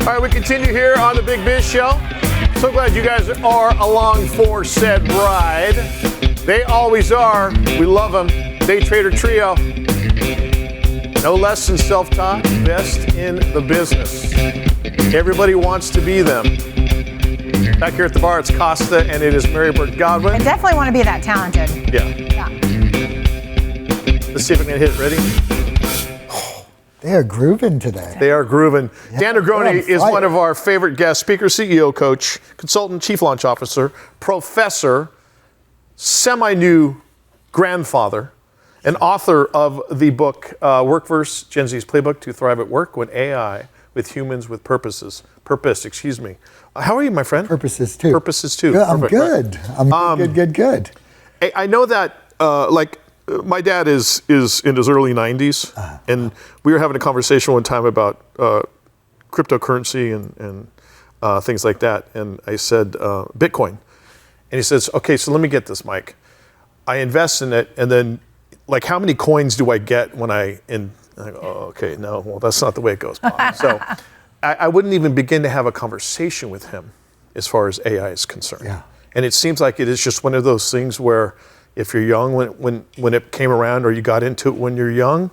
All right, we continue here on the Big Biz Show. So glad you guys are along for said ride. They always are. We love them. Day Trader Trio. No less than self-taught, best in the business. Everybody wants to be them. Back here at the bar, it's Costa, and it is Mary Burt Godwin. I definitely want to be that talented. Yeah. Let's see if I can hit it. Ready? They are grooving today. They are grooving. Yeah, Dan Negroni is fire. one of our favorite guests, speaker, CEO, coach, consultant, chief launch officer, professor, semi-new grandfather, and author of the book, Workverse, Gen Z's Playbook to Thrive at Work When AI with Humans with Purpose. How are you, my friend? Purposes too. Purposes too. Good, I'm Perfect, good. right. I'm good. Hey, I know that, my dad is in his early 90s, and we were having a conversation one time about cryptocurrency and things like that. And I said, Bitcoin. And he says, okay, so let me get this, Mike. I invest in it, and then, like, how many coins do I get when I go, oh, okay, no, well, that's not the way it goes, Bob. So I wouldn't even begin to have a conversation with him as far as AI is concerned. Yeah. And it seems like it is just one of those things where if you're young, when it came around, or you got into it when you're young,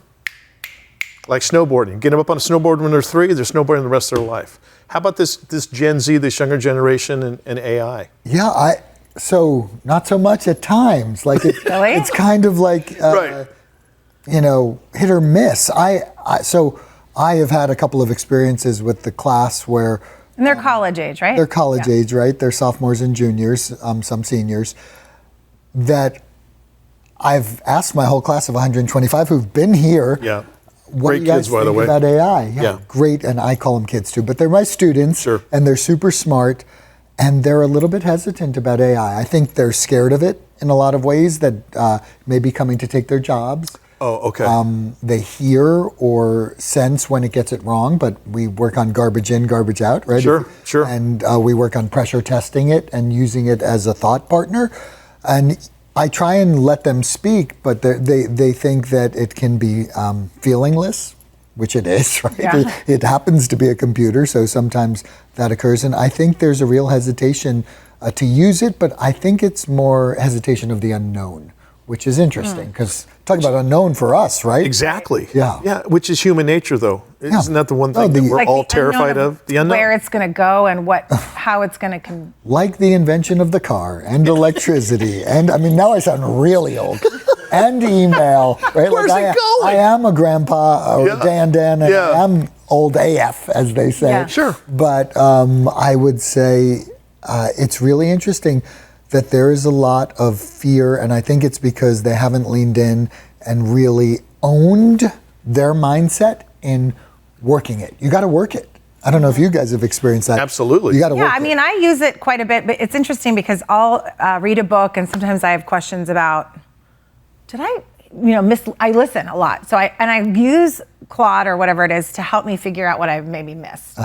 like snowboarding, get them up on a snowboard when they're 3, they're snowboarding the rest of their life. How about this Gen Z, this younger generation, and AI? Yeah, so not so much at times. Like Really? It's kind of like Right. hit or miss. So I have had a couple of experiences with the class where And they're college age, right? they're college age, right? They're sophomores and juniors, some seniors, that I've asked my whole class of 125 who've been here. Yeah. What Great do you guys kids, by the think way. about AI? Yeah. Great, and I call them kids too, but they're my students, Sure. and they're super smart, and they're a little bit hesitant about AI. I think they're scared of it in a lot of ways, that may be coming to take their jobs. Oh, okay. They hear or sense when it gets it wrong, but we work on garbage in, garbage out, right? Sure. And we work on pressure testing it and using it as a thought partner. And I try and let them speak, but they think that it can be feelingless, which it is, right? Yeah. It happens to be a computer, so sometimes that occurs. And I think there's a real hesitation to use it, but I think it's more hesitation of the unknown, which is interesting, because talk about unknown for us, right? Exactly. Yeah. Yeah, which is human nature, though. Yeah. Isn't that the one thing that we're Like all the unknown terrified of? The unknown. Where it's going to go and how it's going to Like the invention of the car and electricity, and I mean, now I sound really old. And email, right? Where's like it going? I am a grandpa, or Yeah. Dan, and Yeah. I am old AF, as they say. Yeah. Sure. But I would say it's really interesting that there is a lot of fear, and I think it's because they haven't leaned in and really owned their mindset in working it. You got to work it. I don't know if you guys have experienced that. Absolutely. You got to work I mean, I use it quite a bit, but it's interesting because I'll read a book, and sometimes I have questions about, I listen a lot. So I use Claude or whatever it is to help me figure out what I've maybe missed.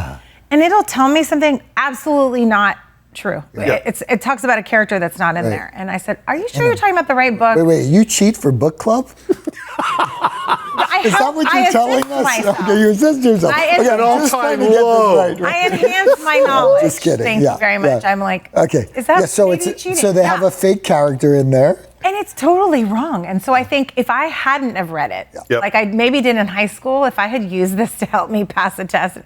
And it'll tell me something absolutely not true. Yeah. It talks about a character that's not in Right. there. And I said, are you sure you're talking about the right book? Wait, you cheat for book club? Is that what you're telling us? Myself. Okay, you assist yourself. I Okay, assist I'm just myself. trying to get this All-time right. I enhance my knowledge. Just kidding. Thank Yeah, you very much. yeah. I'm like, Okay. is that so maybe it's cheating? so they have Yeah. a fake character in there. And it's totally wrong. And so I think if I hadn't have read it, Yep. like I maybe did in high school, if I had used this to help me pass a test,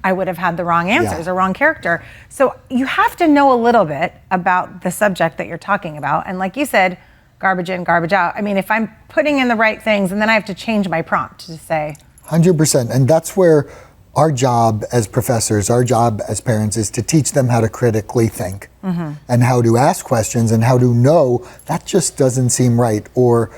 I would have had the wrong answers or wrong character. So you have to know a little bit about the subject that you're talking about. And like you said, garbage in, garbage out. I mean, if I'm putting in the right things and then I have to change my prompt to say. 100%. And that's where our job as professors, our job as parents is to teach them how to critically think and how to ask questions and how to know that just doesn't seem right, or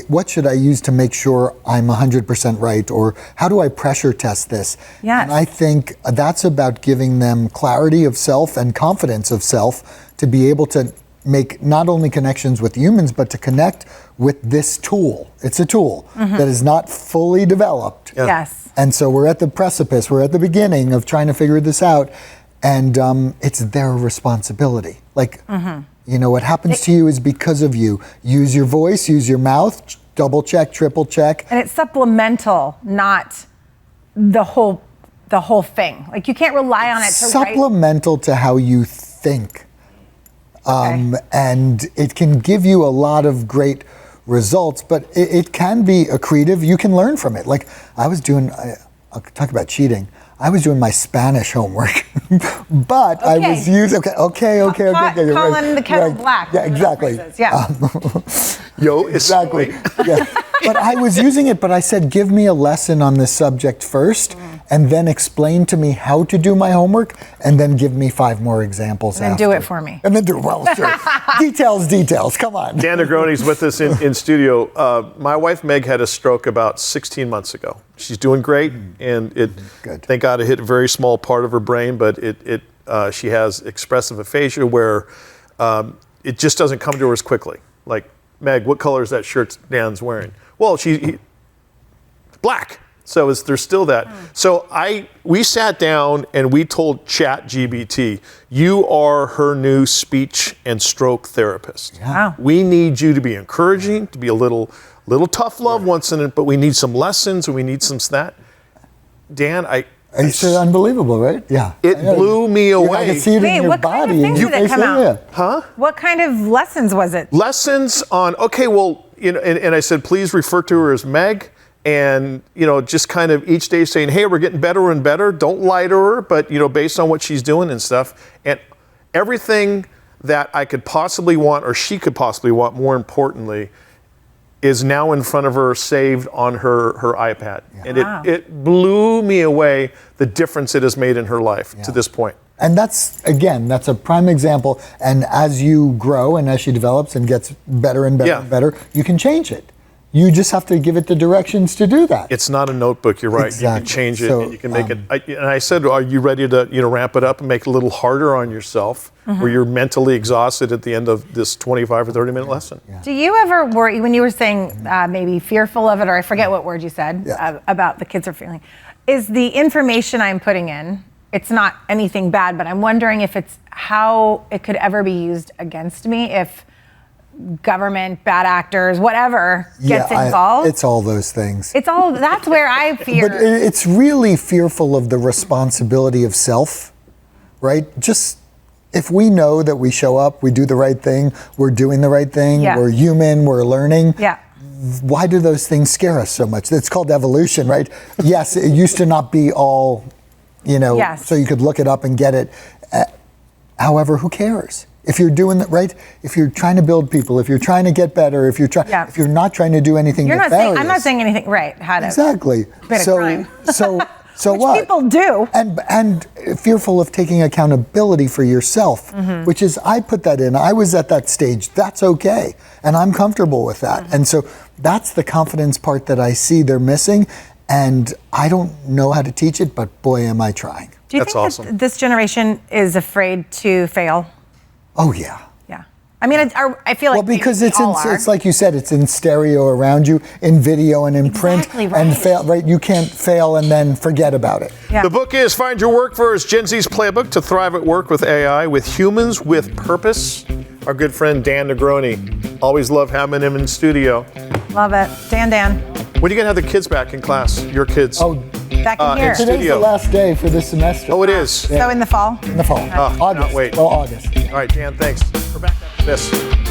what should I use to make sure I'm 100% right, or how do I pressure test this? Yes. And I think that's about giving them clarity of self and confidence of self to be able to make not only connections with humans, but to connect with this tool. It's a tool that is not fully developed. Yeah. Yes. And so we're at the precipice, we're at the beginning of trying to figure this out, and it's their responsibility. Like, what happens to you is because of you. Use your voice, use your mouth, double check, triple check. And it's supplemental, not the whole the whole thing. Like you can't rely on it to write. Supplemental to how you think. And it can give you a lot of great results, but it can be accretive. You can learn from it. Like I was doing, I'll talk about cheating. I was doing my Spanish homework, but I was using, okay. You're calling the kettle black. Yeah, exactly. Yeah. Yo, exactly. Yeah. But I was using it, but I said, give me a lesson on this subject first, and then explain to me how to do my homework, and then give me 5 more examples And after. do it for me. And then well, sure. Details, come on. Dan Negroni's with us in studio. My wife Meg had a stroke about 16 months ago. She's doing great, and thank God it hit a very small part of her brain, but she has expressive aphasia where it just doesn't come to her as quickly. Like, Meg, what color is that shirt Dan's wearing? Well, black. So there's still that. So we sat down and we told ChatGPT, you are her new speech and stroke therapist. Wow. We need you to be encouraging, to be a little tough love once in it, but we need some lessons and we need some that. Dan, It's unbelievable, right? Yeah. It blew me away. I can see it in your what body. kind of things did it come out? Yeah. Huh? What kind of lessons was it? Lessons on, and I said, please refer to her as Meg. And, just kind of each day saying, hey, we're getting better and better. Don't lie to her, but, based on what she's doing and stuff. And everything that I could possibly want, or she could possibly want, more importantly, is now in front of her, saved on her iPad. Yeah. And it blew me away, the difference it has made in her life to this point. And that's a prime example. And as you grow and as she develops and gets better and better and better, you can change it. You just have to give it the directions to do that. It's not a notebook, you're right. Exactly. You can change it and you can make it. And I said, are you ready to ramp it up and make it a little harder on yourself where you're mentally exhausted at the end of this 25 or 30 minute lesson? Yeah. Do you ever worry, when you were saying maybe fearful of it, or I forget what word you said about the kids are feeling, is the information I'm putting in, it's not anything bad, but I'm wondering if it's how it could ever be used against me if government, bad actors, whatever gets involved. It's all those things. That's where I fear. But it's really fearful of the responsibility of self, right? Just if we know that we show up, we do the right thing, we're doing the right thing, we're human, we're learning. Yeah. Why do those things scare us so much? It's called evolution, right? Yes, it used to not be all, so you could look it up and get it. However, who cares? If you're doing it right, if you're trying to build people, if you're trying to get better, if you're not trying to do anything nefarious. I'm not saying anything right. Exactly. Crime. So which what? people do. And fearful of taking accountability for yourself, which is, I put that in. I was at that stage. That's okay. And I'm comfortable with that. And so that's the confidence part that I see they're missing. And I don't know how to teach it, but boy, am I trying. Do you That's think awesome. that this generation is afraid to fail? Oh, yeah. Yeah. I mean, I feel like because it's like you said, it's in stereo around you, in video and in print, right. and fail. Right, you can't fail and then forget about it. Yeah. The book is Find Your Work First, Gen Z's Playbook to Thrive at Work with AI, with Humans with Purpose. Our good friend Dan Negroni. Always love having him in studio. Love it. Dan. When are you going to have the kids back in class? Your kids? Oh, Back in here. studio. today's the last day for this semester. Oh, it is. So in the fall? In the fall. cannot August. wait. Well, August. All right, Dan, thanks. We're back after this.